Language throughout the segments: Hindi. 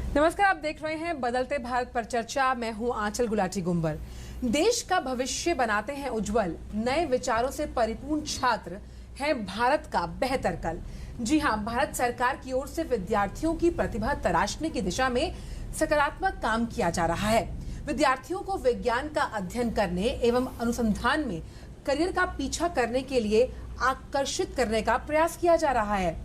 नमस्कार, आप देख रहे हैं बदलते भारत पर चर्चा। मैं हूं आंचल गुलाटी गुंबर। देश का भविष्य बनाते हैं उज्जवल, नए विचारों से परिपूर्ण छात्र हैं भारत का बेहतर कल। जी हां, भारत सरकार की ओर से विद्यार्थियों की प्रतिभा तराशने की दिशा में सकारात्मक काम किया जा रहा है। विद्यार्थियों को विज्ञान का अध्ययन करने एवं अनुसंधान में करियर का पीछा करने के लिए आकर्षित करने का प्रयास किया जा रहा है।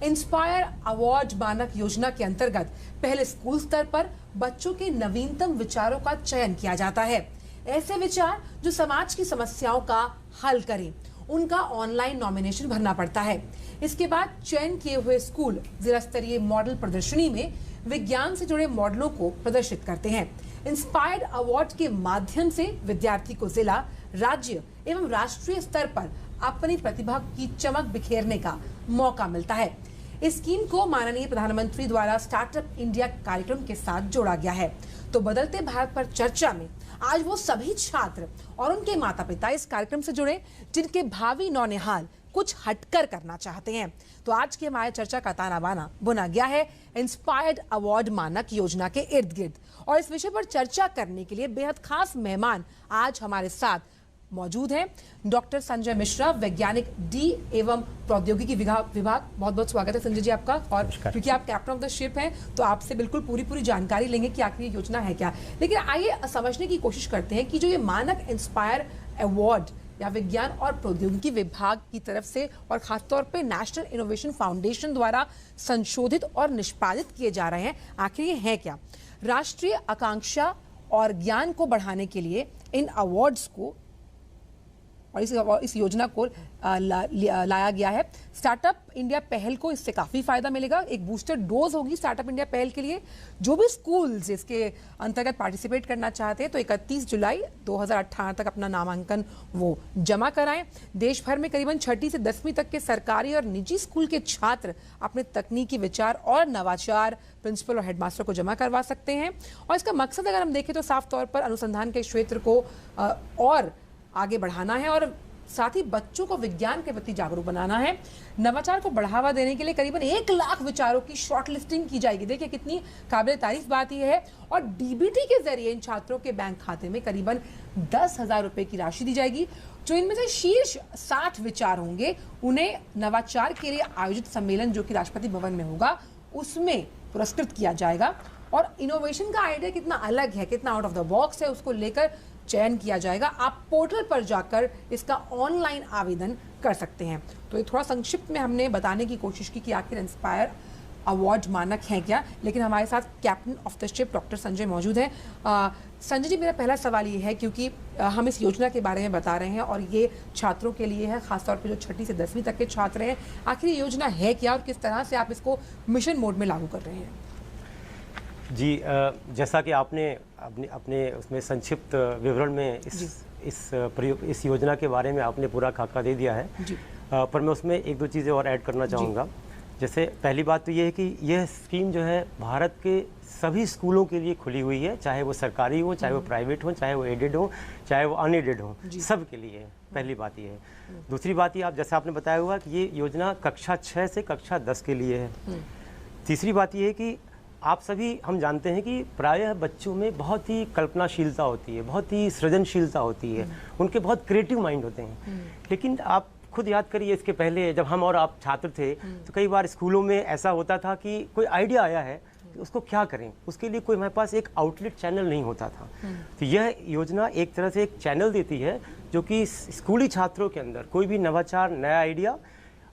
इंस्पायर अवार्ड मानक योजना के अंतर्गत पहले स्कूल स्तर पर बच्चों के नवीनतम विचारों का चयन किया जाता है। ऐसे विचार जो समाज की समस्याओं का हल करें, उनका ऑनलाइन नॉमिनेशन भरना पड़ता है। इसके बाद चयन किए हुए स्कूल जिला स्तरीय मॉडल प्रदर्शनी में विज्ञान से जुड़े मॉडलों को प्रदर्शित करते हैं। इंस्पायर्ड अवार्ड के माध्यम से विद्यार्थी को जिला, राज्य एवं राष्ट्रीय स्तर पर अपनी प्रतिभा की चमक बिखेरने का मौका मिलता है। इस स्कीम को माननीय प्रधानमंत्री द्वारा स्टार्टअप इंडिया कार्यक्रम के साथ जोड़ा गया है। तो बदलते भारत पर चर्चा में आज वो सभी छात्र और उनके माता पिता इस कार्यक्रम से जुड़े जिनके भावी नौनिहाल कुछ हटकर करना चाहते हैं। तो आज की हमारे चर्चा का ताना बाना बुना गया है इंस्पायर्ड अवार्ड मानक योजना के इर्द गिर्द, और इस विषय पर चर्चा करने के लिए बेहद खास मेहमान आज हमारे साथ मौजूद हैं। डॉक्टर संजय मिश्रा, वैज्ञानिक डी एवं प्रौद्योगिकी विभाग। बहुत बहुत स्वागत है संजय जी आपका। और क्योंकि आप कैप्टन ऑफ द शिप हैं तो आपसे बिल्कुल पूरी जानकारी लेंगे कि आखिर ये योजना है क्या। लेकिन आइए समझने की कोशिश करते हैं कि जो ये मानक इंस्पायर अवार्ड या विज्ञान और प्रौद्योगिकी विभाग की तरफ से और खासतौर पे नेशनल इनोवेशन फाउंडेशन द्वारा संशोधित और निष्पादित किए जा रहे हैं, आखिर ये है क्या। राष्ट्रीय आकांक्षा और ज्ञान को बढ़ाने के लिए इन अवार्ड्स को और इस योजना को लाया गया है। स्टार्टअप इंडिया पहल को इससे काफी फायदा मिलेगा। एक बूस्टर डोज होगी स्टार्टअप इंडिया पहल के लिए। जो भी स्कूल्स इसके अंतर्गत पार्टिसिपेट करना चाहते हैं तो 31 जुलाई 2018 तक अपना नामांकन वो जमा कराएं। देश भर में करीबन 6ठी से 10वीं तक के सरकारी और निजी स्कूल के छात्र अपने तकनीकी विचार और नवाचार प्रिंसिपल और हेडमास्टर को जमा करवा सकते हैं। और इसका मकसद अगर हम देखें तो साफ तौर पर अनुसंधान के क्षेत्र को और आगे बढ़ाना है और साथ ही बच्चों को विज्ञान के प्रति जागरूक बनाना है। नवाचार को बढ़ावा देने के लिए करीबन 1 लाख विचारों की शॉर्टलिस्टिंग की जाएगी। देखिए कितनी काबिल तारीफ बात यह है। और डीबीटी के जरिए इन छात्रों के बैंक खाते में करीबन 10,000 रुपए की राशि दी जाएगी। जो इनमें से शीर्ष 60 विचार होंगे उन्हें नवाचार के लिए आयोजित सम्मेलन जो कि राष्ट्रपति भवन में होगा उसमें पुरस्कृत किया जाएगा। और इनोवेशन का आइडिया कितना अलग है, कितना आउट ऑफ द बॉक्स है, उसको लेकर चयन किया जाएगा। आप पोर्टल पर जाकर इसका ऑनलाइन आवेदन कर सकते हैं। तो ये थोड़ा संक्षिप्त में हमने बताने की कोशिश की कि आखिर इंस्पायर अवार्ड मानक है क्या। लेकिन हमारे साथ captain of the ship doctor Sanjay मौजूद हैं। संजय जी, मेरा पहला सवाल ये है क्योंकि हम इस योजना के बारे में बता रहे हैं और ये छात्रों के लिए है, खासतौर पर जो 6ठी से 10वीं तक के छात्र हैं। आखिर ये योजना है क्या और किस तरह से आप इसको मिशन मोड में लागू कर रहे हैं? जी, जैसा कि आपने अपने उसमें संक्षिप्त विवरण में इस योजना के बारे में आपने पूरा खाका दे दिया है जी। पर मैं उसमें 1-2 चीज़ें और ऐड करना चाहूँगा। जैसे पहली बात तो ये है कि यह स्कीम जो है भारत के सभी स्कूलों के लिए खुली हुई है, चाहे वो सरकारी हो, चाहे वो प्राइवेट हो, चाहे वो एडेड हो, चाहे वो अनएडेड हो, सब के लिए है। पहली बात ये है। दूसरी बात ये, आप जैसे आपने बताया हुआ कि ये योजना कक्षा 6 से कक्षा 10 के लिए है। तीसरी बात ये है कि आप सभी हम जानते हैं कि प्रायः बच्चों में बहुत ही कल्पनाशीलता होती है, बहुत ही सृजनशीलता होती है, उनके बहुत क्रिएटिव माइंड होते हैं। लेकिन आप खुद याद करिए, इसके पहले जब हम और आप छात्र थे तो कई बार स्कूलों में ऐसा होता था कि कोई आइडिया आया है तो उसको क्या करें, उसके लिए कोई हमारे पास एक आउटलेट चैनल नहीं होता था। तो यह योजना एक तरह से एक चैनल देती है जो कि स्कूली छात्रों के अंदर कोई भी नवाचार, नया आइडिया,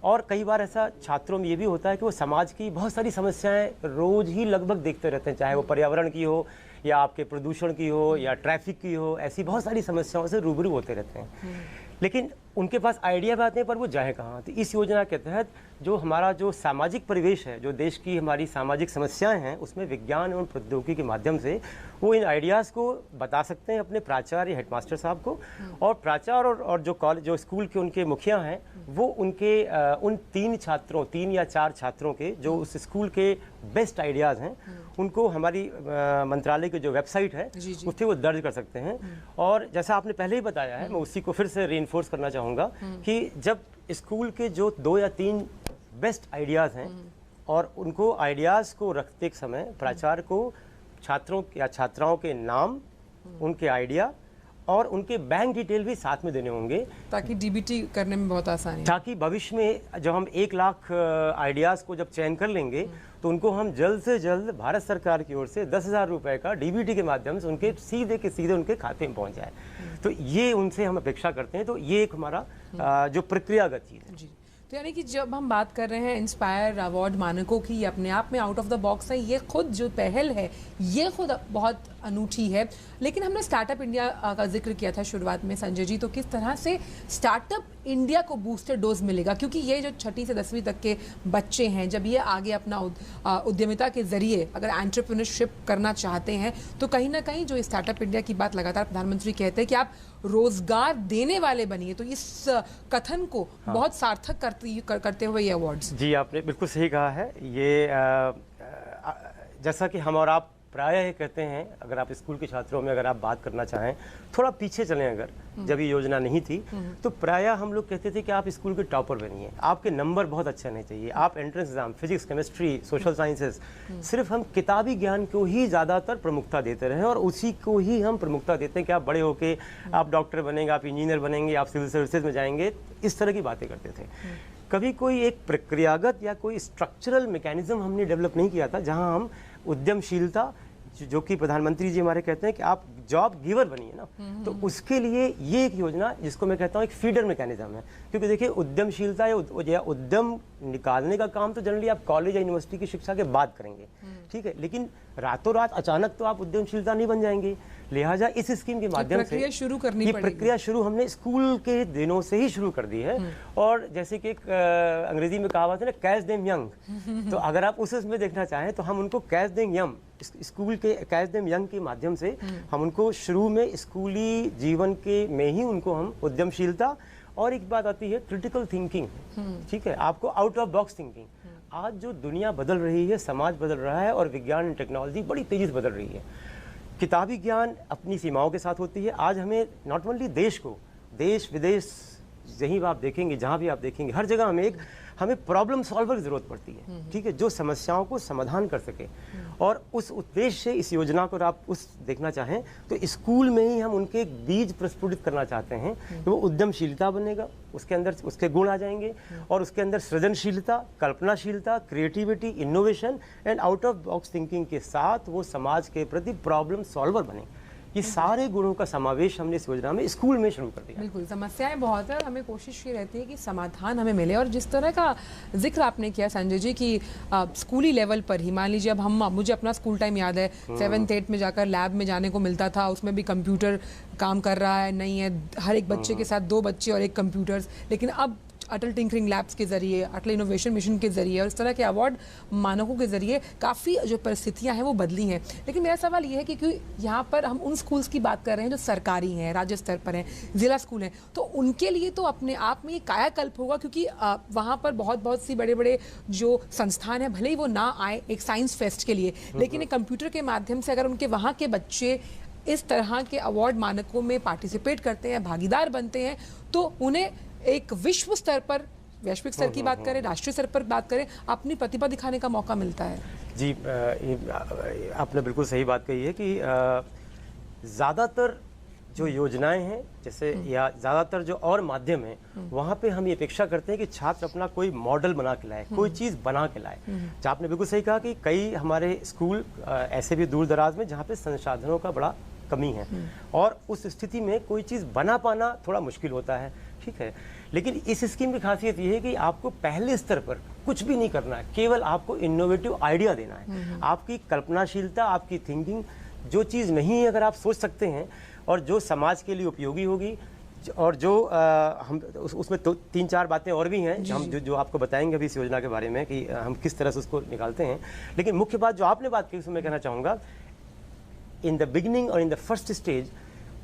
और कई बार ऐसा छात्रों में ये भी होता है कि वो समाज की बहुत सारी समस्याएं रोज ही लगभग देखते रहते हैं, चाहे वो पर्यावरण की हो या आपके प्रदूषण की हो या ट्रैफिक की हो, ऐसी बहुत सारी समस्याओं से रूबरू होते रहते हैं। लेकिन उनके पास आइडिया भी आते हैं पर वो जाए कहाँ। तो इस योजना के तहत जो हमारा जो सामाजिक परिवेश है, जो देश की हमारी सामाजिक समस्याएं हैं, उसमें विज्ञान एवं प्रौद्योगिकी के माध्यम से वो इन आइडियाज़ को बता सकते हैं अपने प्राचार्य, हेडमास्टर साहब को। और प्राचार्य और जो कॉलेज, जो स्कूल के उनके मुखिया हैं, वो उनके उन 3 या 4 छात्रों के जो उस स्कूल के बेस्ट आइडियाज़ हैं उनको हमारी मंत्रालय की जो वेबसाइट है उससे वो दर्ज कर सकते हैं। और जैसा आपने पहले ही बताया है, मैं उसी को फिर से रीइंफोर्स करना चाहूँगा कि जब स्कूल के जो 2 या 3 बेस्ट आइडियाज़ हैं और उनको आइडियाज़ को रखते समय प्राचार्य को छात्रों या छात्राओं के नाम, उनके आइडिया और उनके बैंक डिटेल भी साथ में देने होंगे, ताकि डीबीटी करने में बहुत आसानी है। ताकि भविष्य में जब हम 1 लाख आइडियाज़ को जब चयन कर लेंगे तो उनको हम जल्द से जल्द भारत सरकार की ओर से 10,000 रुपए का डीबीटी के माध्यम से उनके सीधे के सीधे उनके खाते में पहुंच जाए। तो ये उनसे हम अपेक्षा करते हैं। तो ये एक हमारा जो प्रक्रियागत चीज़ है। जी, तो यानी कि जब हम बात कर रहे हैं इंस्पायर अवार्ड मानकों की, ये अपने आप में आउट ऑफ द बॉक्स है, ये खुद जो पहल है ये खुद बहुत अनूठी है। लेकिन हमने स्टार्टअप इंडिया का जिक्र किया था शुरुआत में संजय जी, तो किस तरह से स्टार्टअप इंडिया को बूस्टर डोज मिलेगा? क्योंकि ये जो 6ठी से 10वीं तक के बच्चे हैं, जब ये आगे अपना उद्यमिता के जरिए अगर एंटरप्रेन्योरशिप करना चाहते हैं, तो कहीं ना कहीं जो स्टार्टअप इंडिया की बात लगातार प्रधानमंत्री कहते हैं कि आप रोजगार देने वाले बनिए, तो इस कथन को बहुत सार्थक करते हुए ये अवार्ड्स। जी, आपने बिल्कुल सही कहा है। ये जैसा कि हम और आप प्रायः कहते हैं, अगर आप स्कूल के छात्रों में अगर आप बात करना चाहें, थोड़ा पीछे चलें, अगर जब ये योजना नहीं थी तो प्रायः हम लोग कहते थे कि आप स्कूल के टॉपर बनिए, आपके नंबर बहुत अच्छे नहीं चाहिए, आप entrance exam physics, chemistry, social sciences, सिर्फ हम किताबी ज्ञान को ही ज़्यादातर प्रमुखता देते रहे और उसी को ही हम प्रमुखता देते हैं कि आप बड़े होके आप डॉक्टर बनेंगे, आप इंजीनियर बनेंगे, आप सिविल सर्विसेज में जाएंगे, इस तरह की बातें करते थे। कभी कोई एक प्रक्रियागत या कोई स्ट्रक्चरल मैकेनिज्म हमने डेवलप नहीं किया था जहां हम उद्यमशीलता, जो कि प्रधानमंत्री जी हमारे कहते हैं कि आप जॉब गिवर बनिए ना, तो उसके लिए ये एक योजना जिसको मैं कहता हूँ एक फीडर मैकेनिज्म है। क्योंकि देखिए, उद्यमशीलता या उद्यम निकालने का काम तो जनरली आप कॉलेज या यूनिवर्सिटी की शिक्षा के बाद करेंगे, ठीक है, लेकिन रातों रात अचानक तो आप उद्यमशीलता नहीं बन जाएंगे। लिहाजा इस स्कीम के माध्यम से शुरू करनी ये प्रक्रिया शुरू हमने स्कूल के दिनों से ही शुरू कर दी है। और जैसे कि एक अंग्रेजी में कहावत है ना, कैच देम यंग, तो अगर आप उसमें देखना चाहें तो हम उनको कैच देम यंग, स्कूल के कैच देम यंग के माध्यम से हम उनको शुरू में स्कूली जीवन के में ही उनको हम उद्यमशीलता, और एक बात आती है क्रिटिकल थिंकिंग, ठीक है, आपको आउट ऑफ बॉक्स थिंकिंग। आज जो दुनिया बदल रही है, समाज बदल रहा है और विज्ञान एंड टेक्नोलॉजी बड़ी तेजी से बदल रही है। किताबी ज्ञान अपनी सीमाओं के साथ होती है। आज हमें नॉट ओनली देश को, देश विदेश यहीं आप देखेंगे, जहाँ भी आप देखेंगे, हर जगह हमें प्रॉब्लम सॉल्वर की जरूरत पड़ती है, ठीक है, जो समस्याओं को समाधान कर सके। और उस उद्देश्य से इस योजना को आप उस देखना चाहें तो स्कूल में ही हम उनके एक बीज प्रस्फुटित करना चाहते हैं कि वो उद्यमशीलता बनेगा, उसके अंदर उसके गुण आ जाएंगे और उसके अंदर सृजनशीलता, कल्पनाशीलता, creativity, innovation and out of box thinking के साथ वो समाज के प्रति प्रॉब्लम सॉल्वर बने। ये सारे गुणों का समावेश हमने इस योजना में स्कूल में शुरू कर दिया। बिल्कुल, समस्याएं बहुत है और हमें कोशिश ये रहती है कि समाधान हमें मिले। और जिस तरह का जिक्र आपने किया संजय जी कि स्कूली लेवल पर ही, मान लीजिए अब मुझे अपना स्कूल टाइम याद है, 7th 8th में जाकर लैब में जाने को मिलता था, उसमें भी कंप्यूटर काम कर रहा है नहीं है, हर एक बच्चे के साथ 2 बच्चे और 1 कंप्यूटर्स। लेकिन अब अटल टिंकरिंग लैब्स के जरिए, अटल इनोवेशन मिशन के जरिए और इस तरह के अवार्ड मानकों के जरिए काफ़ी जो परिस्थितियां हैं वो बदली हैं। लेकिन मेरा सवाल ये है कि यहाँ पर हम उन स्कूल्स की बात कर रहे हैं जो सरकारी हैं, राज्य स्तर पर हैं, जिला स्कूल हैं, तो उनके लिए तो अपने आप में ये कायाकल्प होगा, क्योंकि वहाँ पर बहुत सी बड़े बड़े जो संस्थान हैं, भले ही वो ना आए एक साइंस फेस्ट के लिए, लेकिन एक कंप्यूटर के माध्यम से अगर उनके वहाँ के बच्चे इस तरह के अवार्ड मानकों में पार्टिसिपेट करते हैं, भागीदार बनते हैं, तो उन्हें एक विश्व स्तर पर, वैश्विक स्तर की बात करें, राष्ट्रीय स्तर पर बात करें, अपनी प्रतिभा दिखाने का मौका मिलता है। जी, आपने बिल्कुल सही बात कही है कि ज़्यादातर जो योजनाएं हैं, जैसे या ज़्यादातर जो और माध्यम हैं, वहाँ पे हम ये अपेक्षा करते हैं कि छात्र अपना कोई मॉडल बना के लाए, कोई चीज़ बना के लाए। जहाँ आपने बिल्कुल सही कहा कि कई हमारे स्कूल ऐसे भी दूर दराज में जहाँ पे संसाधनों का बड़ा कमी है और उस स्थिति में कोई चीज़ बना पाना थोड़ा मुश्किल होता है, ठीक है। लेकिन इस स्कीम की खासियत ये है कि आपको पहले स्तर पर कुछ भी नहीं करना है, केवल आपको इनोवेटिव आइडिया देना है। आपकी कल्पनाशीलता, आपकी थिंकिंग, जो चीज़ नहीं है अगर आप सोच सकते हैं और जो समाज के लिए उपयोगी होगी, और जो हम उसमें 3-4 बातें और भी हैं हम जो आपको बताएंगे अभी इस योजना के बारे में कि हम किस तरह से उसको निकालते हैं। लेकिन मुख्य बात जो आपने बात की उसमें मैं कहना चाहूँगा, इन द बिगिनिंग और in the first stage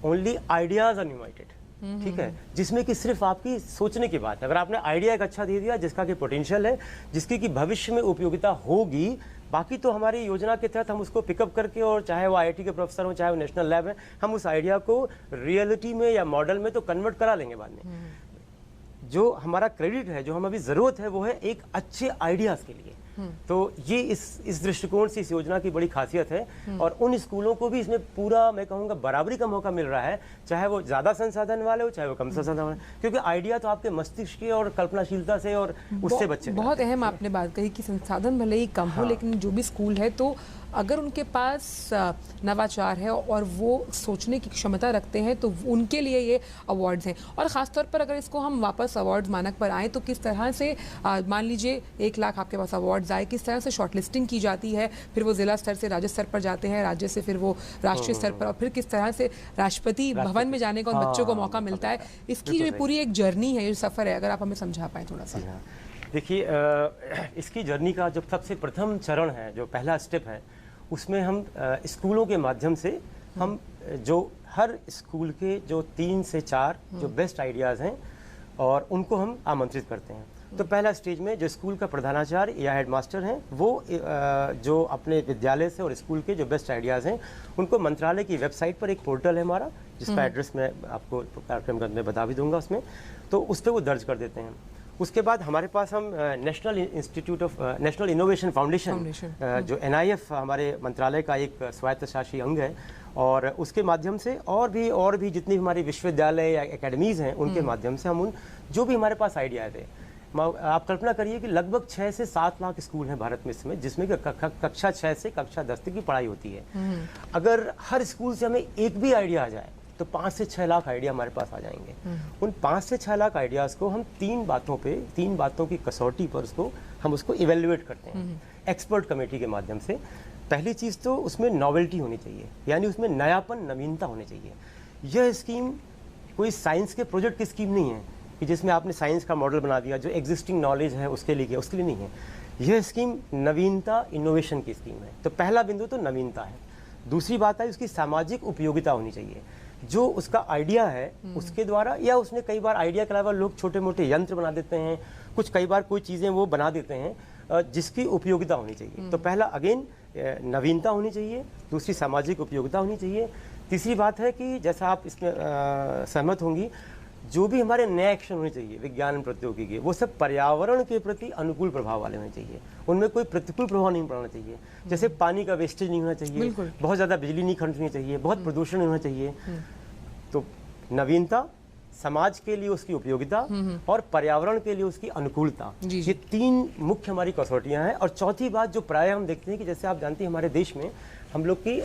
only ideas are invited, ठीक है, जिसमें कि सिर्फ आपकी सोचने की बात है। अगर आपने आइडिया एक अच्छा दे दिया जिसका कि पोटेंशियल है, जिसकी कि भविष्य में उपयोगिता होगी, बाकी तो हमारी योजना के तहत हम उसको पिकअप करके, और चाहे वो आईआईटी के प्रोफेसर हो, चाहे वो नेशनल लैब है, हम उस आइडिया को रियलिटी में या मॉडल में तो कन्वर्ट करा लेंगे बाद में। जो हमारा क्रेडिट है, जो हमें अभी ज़रूरत है, वो है एक अच्छे आइडियाज़ के लिए। तो ये इस दृष्टिकोण से इस योजना की बड़ी खासियत है। और उन स्कूलों को भी इसमें पूरा मैं कहूँगा बराबरी का मौका मिल रहा है, चाहे वो ज़्यादा संसाधन वाले हो चाहे वो कम संसाधन वाले, क्योंकि आइडिया तो आपके मस्तिष्क की और कल्पनाशीलता से और उससे बच्चे। बहुत अहम आपने बात कही कि संसाधन भले ही कम हो, लेकिन जो भी स्कूल है तो अगर उनके पास नवाचार है और वो सोचने की क्षमता रखते हैं तो उनके लिए ये अवार्ड्स हैं। और ख़ासतौर पर अगर इसको हम वापस अवार्ड्स मानक पर आएँ तो किस तरह से मान लीजिए 1 लाख आपके पास अवार्ड्स आए, किस तरह से शॉर्टलिस्टिंग की जाती है, फिर वो ज़िला स्तर से राज्य स्तर पर जाते हैं, राज्य से फिर वो राष्ट्रीय स्तर पर, और फिर किस तरह से राष्ट्रपति भवन में जाने का उन बच्चों को मौका मिलता है। इसकी जो पूरी एक जर्नी है, ये सफ़र है, अगर आप हमें समझा पाएँ थोड़ा सा। देखिए, इसकी जर्नी का जो सबसे प्रथम चरण है, जो पहला स्टेप है, उसमें हम स्कूलों के माध्यम से हम जो हर स्कूल के जो 3 से 4 जो बेस्ट आइडियाज़ हैं और उनको हम आमंत्रित करते हैं। तो पहला स्टेज में जो स्कूल का प्रधानाचार्य या हेडमास्टर हैं वो जो अपने विद्यालय से और स्कूल के जो बेस्ट आइडियाज़ हैं उनको मंत्रालय की वेबसाइट पर एक पोर्टल है हमारा, जिसका एड्रेस मैं आपको कार्यक्रम में बता भी दूंगा उसमें, तो उस पर वो दर्ज कर देते हैं। उसके बाद हमारे पास हम नेशनल इनोवेशन फाउंडेशन जो NIF हमारे मंत्रालय का एक स्वायत्तशासी अंग है, और उसके माध्यम से और भी जितनी हमारी विश्वविद्यालय या एकेडमीज़ हैं उनके माध्यम से हम उन जो भी हमारे पास आइडिया थे, आप कल्पना करिए कि लगभग 6 से 7 लाख स्कूल हैं भारत में इस समय, जिसमें कक्षा 6 से कक्षा 10 तक की पढ़ाई होती है। अगर हर स्कूल से हमें एक भी आइडिया आ जाए तो 5 से 6 लाख आइडिया हमारे पास आ जाएंगे। उन 5 से 6 लाख आइडियाज़ को हम 3 बातों की कसौटी पर हम उसको इवेल्युएट करते हैं एक्सपर्ट कमेटी के माध्यम से। पहली चीज़ तो उसमें नॉवेल्टी होनी चाहिए, यानी उसमें नयापन, नवीनता होनी चाहिए। यह स्कीम कोई साइंस के प्रोजेक्ट की स्कीम नहीं है कि जिसमें आपने साइंस का मॉडल बना दिया, जो एग्जिस्टिंग नॉलेज है उसके लिए नहीं है। यह स्कीम नवीनता, इनोवेशन की स्कीम है। तो पहला बिंदु तो नवीनता है। दूसरी बात है उसकी सामाजिक उपयोगिता होनी चाहिए। जो उसका आइडिया है उसके द्वारा, या उसने कई बार आइडिया के अलावा लोग छोटे मोटे यंत्र बना देते हैं, कई बार कोई चीज़ें वो बना देते हैं जिसकी उपयोगिता होनी चाहिए। तो पहला अगेन नवीनता होनी चाहिए, दूसरी सामाजिक उपयोगिता होनी चाहिए। तीसरी बात है कि जैसा आप इसमें सहमत होंगी, जो भी हमारे नए एक्शन होने चाहिए विज्ञान प्रौद्योगिकी के, वो सब पर्यावरण के प्रति अनुकूल प्रभाव वाले होने चाहिए। उनमें कोई प्रतिकूल प्रभाव नहीं पड़ना चाहिए। जैसे पानी का वेस्टेज नहीं होना चाहिए, बहुत ज़्यादा बिजली नहीं खर्चनी चाहिए, बहुत प्रदूषण नहीं होना चाहिए। तो नवीनता, समाज के लिए उसकी उपयोगिता और पर्यावरण के लिए उसकी अनुकूलता, ये 3 मुख्य हमारी कसौटियां हैं। और चौथी बात जो प्राय हम देखते हैं कि जैसे आप जानते हैं हमारे देश में हम लोग की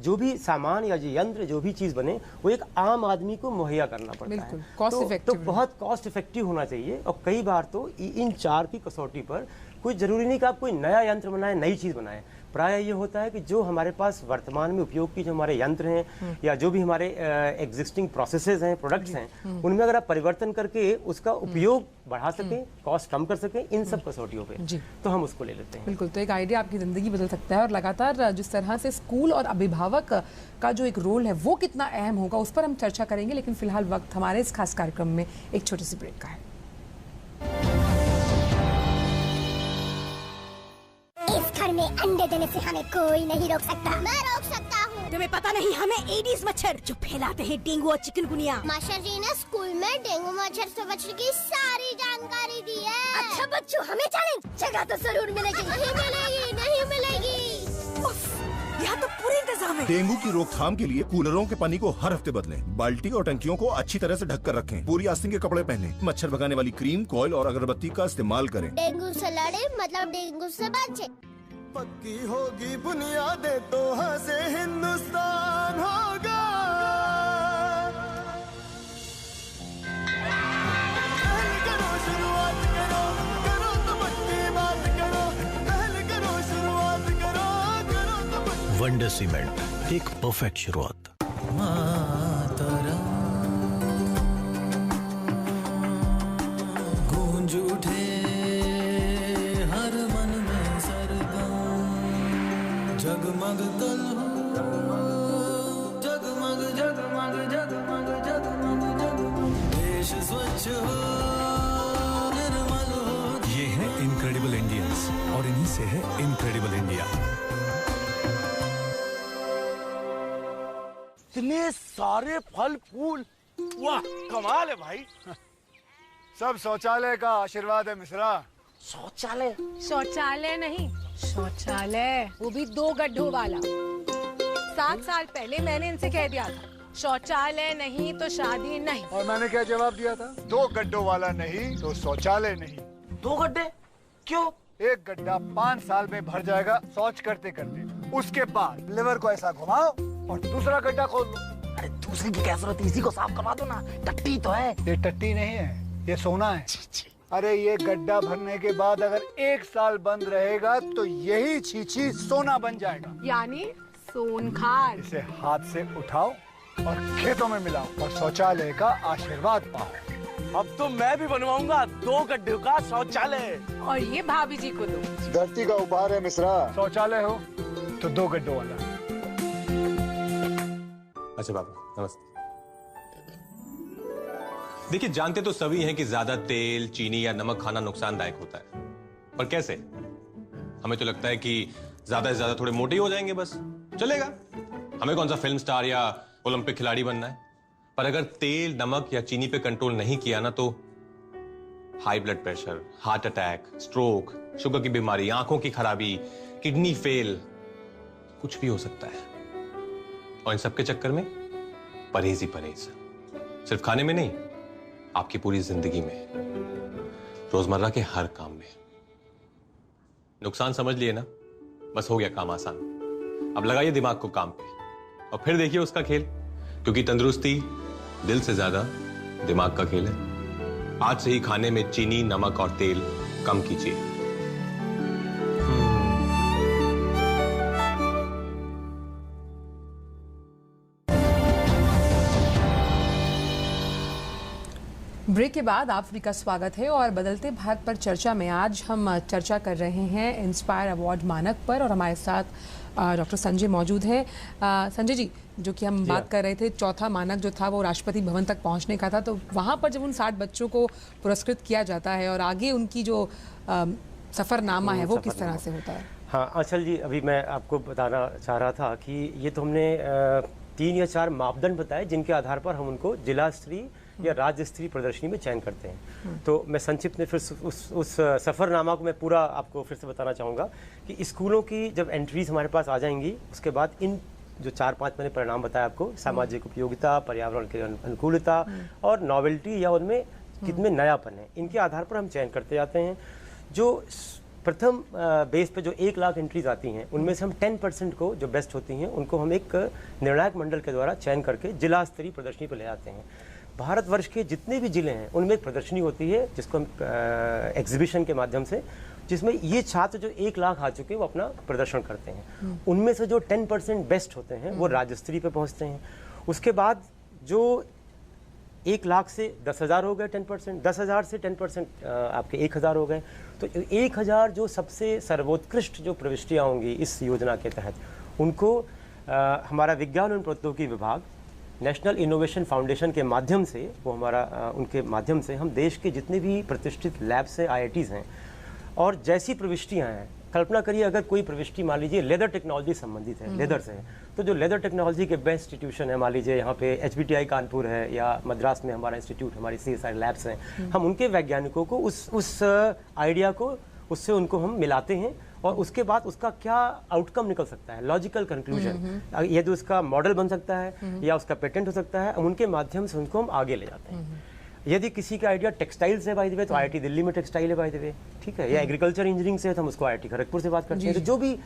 जो भी सामान या जो यंत्र, जो भी चीज़ बने, वो एक आम आदमी को मुहैया करना पड़ता है। तो बहुत कॉस्ट इफेक्टिव होना चाहिए। और कई बार तो इन 4 की कसौटी पर कोई ज़रूरी नहीं कि आप कोई नया यंत्र बनाएं, नई चीज़ बनाएं। प्राय ये होता है कि जो हमारे पास वर्तमान में उपयोग की जो हमारे यंत्र हैं या जो भी हमारे एग्जिस्टिंग प्रोसेसेस हैं, प्रोडक्ट्स हैं, उनमें अगर आप परिवर्तन करके उसका उपयोग बढ़ा सकें, कॉस्ट कम कर सकें, इन सब कसौटियों पे, तो हम उसको ले लेते हैं। बिल्कुल, तो एक आइडिया आपकी ज़िंदगी बदल सकता है। और लगातार जिस तरह से स्कूल और अभिभावक का जो एक रोल है वो कितना अहम होगा, उस पर हम चर्चा करेंगे। लेकिन फिलहाल वक्त हमारे इस खास कार्यक्रम में एक छोटी सी ब्रेक का है। इस घर में अंडे देने से हमें कोई नहीं रोक सकता। मैं रोक सकता हूँ। तुम्हें पता नहीं हमें एडीज मच्छर जो फैलाते हैं डेंगू और चिकनगुनिया। मास्टर जी ने स्कूल में डेंगू मच्छर से बचने की सारी जानकारी दी है। अच्छा बच्चों, हमें चैलेंज जगह तो जरूर मिलेगी। नहीं मिलेगी, नहीं मिलेगी। यहाँ तो पूरे इंतजाम है। डेंगू की रोकथाम के लिए कूलरों के पानी को हर हफ्ते बदलें। बाल्टी और टंकियों को अच्छी तरह से ढककर रखें। पूरी आस्तीन के कपड़े पहनें। मच्छर भगाने वाली क्रीम, कॉइल और अगरबत्ती का इस्तेमाल करें। डेंगू से लड़े मतलब डेंगू से बचे। पक्की होगी बुनियादें तो हंसे हिंदुस्तान होगा। पहल करो शुरुआत करो, करो तो पक्की बात करो। पहल करो शुरुआत करो, करो तो पक्की। वंडर सीमेंट, एक परफेक्ट शुरुआत। गूंज उठे हर मन में सरगम, जगमग कल हो, जगमग जगमग जगमग जगमग जगमग, देश स्वच्छ हो, निर्मल हो। ये है इनक्रेडिबल इंडियंस और इन्हीं से है इनक्रेडिबल इंडिया। इतने सारे फल फूल, वाह कमाल है भाई। सब शौचालय का आशीर्वाद है मिश्रा। शौचालय? शौचालय नहीं, शौचालय, वो भी 2 गड्ढों वाला। 7 साल पहले मैंने इनसे कह दिया था शौचालय नहीं तो शादी नहीं। और मैंने क्या जवाब दिया था? 2 गड्ढों वाला नहीं तो शौचालय नहीं। 2 गड्ढे? क्यों? एक गड्ढा 5 साल में भर जाएगा शौच करते करते। उसके बाद लिवर को ऐसा घुमाओ और दूसरा गड्ढा खोल लो। अरे दूसरी की क्या जरूरत है, इसी को साफ करवा दो ना। टट्टी तो है। ये टट्टी नहीं है, ये सोना है। अरे ये गड्ढा भरने के बाद अगर 1 साल बंद रहेगा तो यही छीछी सोना बन जाएगा। यानी सोनखार। इसे हाथ से उठाओ और खेतों में मिलाओ और शौचालय का आशीर्वाद पाओ। अब तो मैं भी बनवाऊंगा 2 गड्ढों का शौचालय। और ये भाभी जी को दो। धरती का उपहार है मिश्रा। शौचालय हो तो 2 गड्ढों वाला। अच्छा बाबू नमस्ते। देखिए जानते तो सभी हैं कि ज्यादा तेल, चीनी या नमक खाना नुकसानदायक होता है, पर कैसे? हमें तो लगता है कि ज्यादा से ज्यादा थोड़े मोटे ही हो जाएंगे, बस चलेगा। हमें कौन सा फिल्म स्टार या ओलंपिक खिलाड़ी बनना है? पर अगर तेल, नमक या चीनी पे कंट्रोल नहीं किया ना तो high blood pressure, heart attack, stroke, sugar की बीमारी, आंखों की खराबी, किडनी फेल, कुछ भी हो सकता है। और इन सबके चक्कर में परहेज ही परहेज, सिर्फ खाने में नहीं, आपकी पूरी जिंदगी में, रोजमर्रा के हर काम में। नुकसान समझ लिए ना, बस हो गया काम आसान। अब लगाइए दिमाग को काम पे और फिर देखिए उसका खेल, क्योंकि तंदुरुस्ती दिल से ज्यादा दिमाग का खेल है। आज से ही खाने में चीनी, नमक और तेल कम कीजिए। ब्रेक के बाद आप सभी का स्वागत है और बदलते भारत पर चर्चा में आज हम चर्चा कर रहे हैं इंस्पायर अवार्ड मानक पर और हमारे साथ डॉक्टर संजय मौजूद हैं। संजय जी, जो कि हम बात कर रहे थे, चौथा मानक जो था वो राष्ट्रपति भवन तक पहुंचने का था, तो वहाँ पर जब उन 60 बच्चों को पुरस्कृत किया जाता है और आगे उनकी जो सफ़रनामा है वो किस तरह से होता है? हाँ आंचल जी, अभी मैं आपको बताना चाह रहा था कि ये तो हमने 3 या 4 मापदंड बताए जिनके आधार पर हम उनको जिला स्तरीय या राज्य स्तरीय प्रदर्शनी में चयन करते हैं। तो मैं संक्षिप्त में फिर उस सफ़रनामा को मैं पूरा आपको फिर से बताना चाहूँगा कि स्कूलों की जब एंट्रीज हमारे पास आ जाएंगी, उसके बाद इन जो 4-5 मैंने परिणाम बताया आपको, सामाजिक उपयोगिता, पर्यावरण की अनुकूलता और नॉवेल्टी या उनमें कितने नयापन है, इनके आधार पर हम चयन करते जाते हैं। जो प्रथम बेस पे जो 1 लाख एंट्रीज आती हैं, उनमें से हम 10% को जो बेस्ट होती हैं उनको हम एक निर्णायक मंडल के द्वारा चयन करके जिला स्तरीय प्रदर्शनी पर ले जाते हैं। भारतवर्ष के जितने भी जिले हैं उनमें एक प्रदर्शनी होती है जिसको हम एग्जीबिशन के माध्यम से, जिसमें ये छात्र जो 1 लाख आ चुके हैं वो अपना प्रदर्शन करते हैं। उनमें से जो 10% बेस्ट होते हैं वो राज्य स्तरीय पे पहुंचते हैं। उसके बाद जो 1 लाख से 10,000 हो गए 10%, 10,000 से 10% आपके 1,000 हो गए, तो 1,000 जो सबसे सर्वोत्कृष्ट जो प्रविष्टियाँ होंगी इस योजना के तहत, उनको हमारा विज्ञान एवं प्रौद्योगिकी विभाग नेशनल इनोवेशन फाउंडेशन के माध्यम से, वो हमारा उनके माध्यम से हम देश के जितने भी प्रतिष्ठित लैब्स हैं, IITs हैं, और जैसी प्रविष्टियाँ हैं, कल्पना करिए अगर कोई प्रविष्टि मान लीजिए लेदर टेक्नोलॉजी संबंधित है, लेदर से है, तो जो लेदर टेक्नोलॉजी के बेस्ट इंस्टीट्यूशन है, मान लीजिए यहाँ पे HBTI कानपुर है या मद्रास में हमारा इंस्टीट्यूट, हमारी CSI लैब्स हैं, हम उनके वैज्ञानिकों को उस आइडिया को उससे उनको हम मिलाते हैं और उसके बाद उसका क्या आउटकम निकल सकता है, लॉजिकल कंक्लूजन, यदि उसका मॉडल बन सकता है या उसका पेटेंट हो सकता है, उनके माध्यम से उनको हम आगे ले जाते हैं। यदि किसी का आइडिया टेक्सटाइल से बाय द वे, तो IIT दिल्ली में टेक्सटाइल है बाय द वे, ठीक है, या एग्रीकल्चर इंजीनियरिंग से तो हम उसको IIT खड़गपुर से बात करते हैं। तो जो भी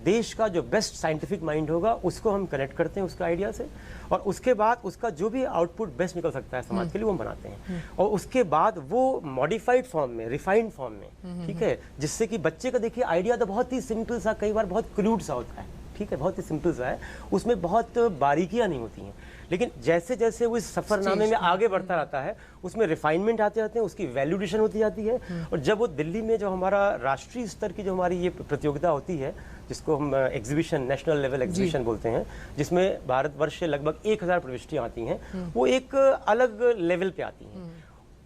देश का जो बेस्ट साइंटिफिक माइंड होगा उसको हम कनेक्ट करते हैं उसका आइडिया से, और उसके बाद उसका जो भी आउटपुट बेस्ट निकल सकता है समाज के लिए वो हम बनाते हैं, और उसके बाद वो मॉडिफाइड फॉर्म में, रिफाइंड फॉर्म में, ठीक है, जिससे कि बच्चे का देखिए आइडिया तो बहुत ही सिंपल सा, कई बार बहुत क्रूड सा होता है, ठीक है, बहुत ही सिंपल सा है, उसमें बहुत बारीकियां नहीं होती हैं, लेकिन जैसे जैसे वो इस सफरनामे में आगे बढ़ता रहता है उसमें रिफाइनमेंट आते जाते हैं, उसकी वैल्यूडेशन होती जाती है, और जब वो दिल्ली में जो हमारा राष्ट्रीय स्तर की जो हमारी ये प्रतियोगिता होती है, जिसको हम एग्जीबिशन, नेशनल लेवल एग्जीबिशन बोलते हैं, जिसमें भारतवर्ष से लगभग 1,000 प्रविष्टियाँ आती हैं, वो एक अलग लेवल पे आती हैं।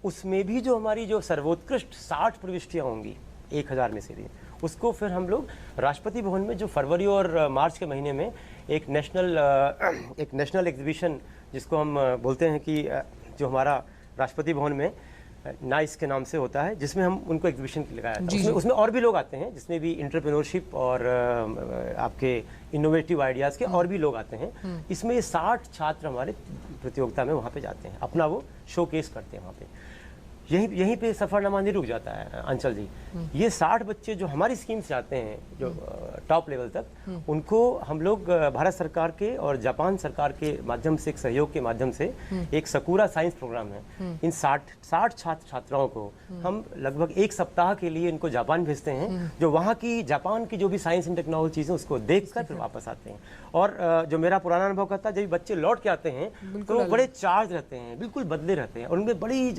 उसमें भी जो हमारी जो सर्वोत्कृष्ट 60 प्रविष्टियाँ होंगी 1,000 में से भी, उसको फिर हम लोग राष्ट्रपति भवन में जो फरवरी और मार्च के महीने में एक नेशनल एग्जीबिशन, जिसको हम बोलते हैं कि जो हमारा राष्ट्रपति भवन में नाइस के नाम से होता है, जिसमें हम उनको एग्जीबिशन लगाया था। उसमें और भी लोग आते हैं, जिसमें भी एंटरप्रेन्योरशिप और आपके इनोवेटिव आइडियाज़ के और भी लोग आते हैं। इसमें 60 छात्र हमारे प्रतियोगिता में वहाँ पे जाते हैं, अपना वो शोकेस करते हैं वहाँ पे। यहीं पे सफ़रनामा नहीं रुक जाता है अंचल जी। ये 60 बच्चे जो हमारी स्कीम से आते हैं, जो टॉप लेवल तक, उनको हम लोग भारत सरकार के और जापान सरकार के माध्यम से, एक सहयोग के माध्यम से, एक सकूरा साइंस प्रोग्राम है। इन 60 छात्र छात्राओं को हम लगभग 1 सप्ताह के लिए इनको जापान भेजते हैं, जो वहाँ की जापान की जो भी साइंस एंड टेक्नोलॉजी चीज़ें उसको देख कर फिर वापस आते हैं। और जो मेरा पुराना अनुभव कहता है, जब बच्चे लौट के आते हैं तो बड़े चार्ज रहते हैं, बिल्कुल बदले रहते हैं, और उनमें बड़ी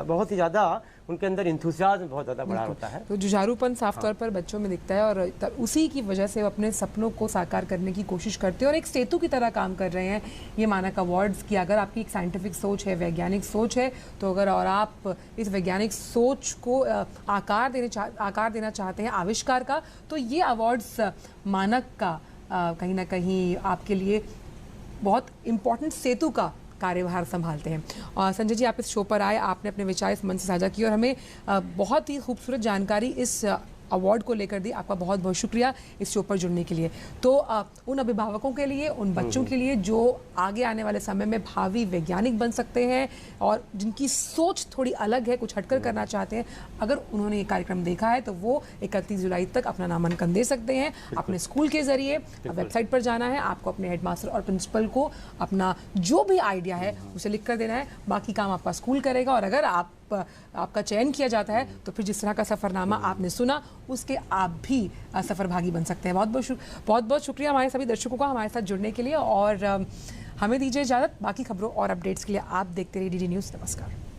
बहुत ही ज़्यादा उनके अंदर इंथुसियाज्म बहुत ज़्यादा बड़ा होता है। तो जुझारूपन साफ तौर पर बच्चों में दिखता है, और उसी की वजह से वो अपने सपनों को साकार करने की कोशिश करते हैं और एक सेतु की तरह काम कर रहे हैं। ये मानक अवार्ड्स की, अगर आपकी एक साइंटिफिक सोच है, वैज्ञानिक सोच है, तो अगर और आप इस वैज्ञानिक सोच को आकार देना चाहते हैं आविष्कार का, तो ये अवार्ड्स मानक का कहीं ना कहीं आपके लिए बहुत इम्पोर्टेंट सेतु का कार्यभार संभालते हैं। और संजय जी, आप इस शो पर आए, आपने अपने विचार इस मंच से साझा किए और हमें बहुत ही खूबसूरत जानकारी इस अवार्ड को लेकर दी। आपका बहुत बहुत शुक्रिया इस शो पर जुड़ने के लिए। तो उन अभिभावकों के लिए, उन बच्चों के लिए जो आगे आने वाले समय में भावी वैज्ञानिक बन सकते हैं और जिनकी सोच थोड़ी अलग है, कुछ हटकर करना चाहते हैं, अगर उन्होंने ये कार्यक्रम देखा है तो वो 31 जुलाई तक अपना नामांकन दे सकते हैं। अपने स्कूल के जरिए वेबसाइट पर जाना है, आपको अपने हेडमास्टर और प्रिंसिपल को अपना जो भी आइडिया है उसे लिख कर देना है, बाकी काम आपका स्कूल करेगा। और अगर आपका चयन किया जाता है तो फिर जिस तरह का सफ़रनामा आपने सुना, उसके आप भी सफ़रभागी बन सकते हैं। बहुत बहुत शुक्रिया हमारे सभी दर्शकों का हमारे साथ जुड़ने के लिए, और हमें दीजिए इजाज़त। बाकी खबरों और अपडेट्स के लिए आप देखते रहिए DD न्यूज़। नमस्कार।